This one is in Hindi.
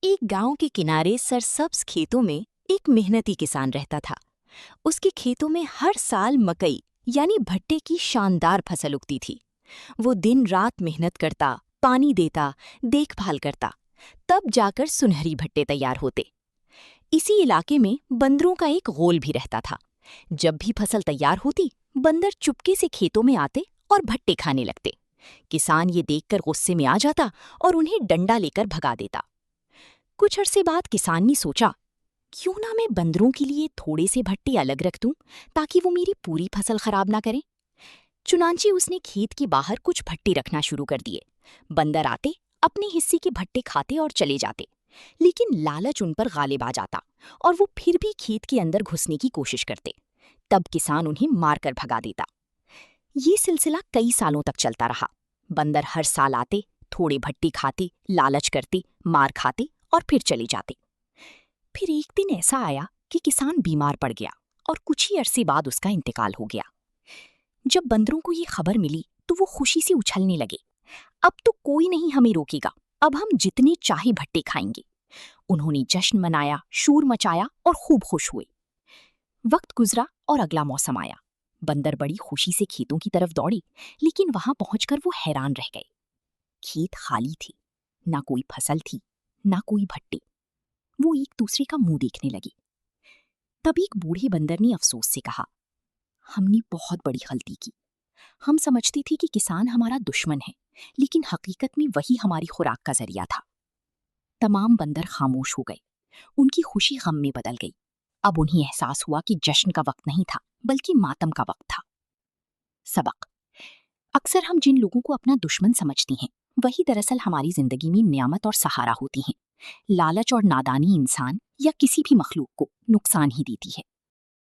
एक गांव के किनारे सरसब्ज खेतों में एक मेहनती किसान रहता था। उसके खेतों में हर साल मकई यानी भट्टे की शानदार फसल उगती थी। वो दिन रात मेहनत करता, पानी देता, देखभाल करता, तब जाकर सुनहरी भट्टे तैयार होते। इसी इलाके में बंदरों का एक गोल भी रहता था। जब भी फसल तैयार होती, बंदर चुपके से खेतों में आते और भट्टे खाने लगते। किसान ये देखकर गुस्से में आ जाता और उन्हें डंडा लेकर भगा देता। कुछ अरसे बाद किसान ने सोचा, क्यों ना मैं बंदरों के लिए थोड़े से भट्टे अलग रख दूं, ताकि वो मेरी पूरी फसल खराब ना करें। चुनांची उसने खेत के बाहर कुछ भट्टे रखना शुरू कर दिए। बंदर आते, अपने हिस्से के भट्टे खाते और चले जाते, लेकिन लालच उन पर गालिब आ जाता और वो फिर भी खेत के अंदर घुसने की कोशिश करते। तब किसान उन्हें मारकर भगा देता। ये सिलसिला कई सालों तक चलता रहा। बंदर हर साल आते, थोड़े भट्टे खाते, लालच करते, मार खाते और फिर चले जाते। फिर एक दिन ऐसा आया कि किसान बीमार पड़ गया और कुछ ही अरसे बाद उसका इंतकाल हो गया। जब बंदरों को ये खबर मिली तो वो खुशी से उछलने लगे। अब तो कोई नहीं हमें रोकेगा, अब हम जितने चाहे भट्टे खाएंगे। उन्होंने जश्न मनाया, शोर मचाया और खूब खुश हुए। वक्त गुजरा और अगला मौसम आया। बंदर बड़ी खुशी से खेतों की तरफ दौड़े, लेकिन वहां पहुंचकर वो हैरान रह गए। खेत खाली थे, ना कोई फसल थी, ना कोई भट्टे। वो एक दूसरे का मुंह देखने लगे। तब एक बूढ़े बंदर ने अफसोस से कहा, हमने बहुत बड़ी गलती की। हम समझते थे कि किसान हमारा दुश्मन है, लेकिन हकीकत में वही हमारी खुराक का जरिया था। तमाम बंदर खामोश हो गए। उनकी खुशी गम में बदल गई। अब उन्हें एहसास हुआ कि जश्न का वक्त नहीं था, बल्कि मातम का वक्त था। सबक: अक्सर हम जिन लोगों को अपना दुश्मन समझते हैं, वही दरअसल हमारी जिंदगी में नियामत और सहारा होती हैं। लालच और नादानी इंसान या किसी भी मखलूक को नुकसान ही देती है।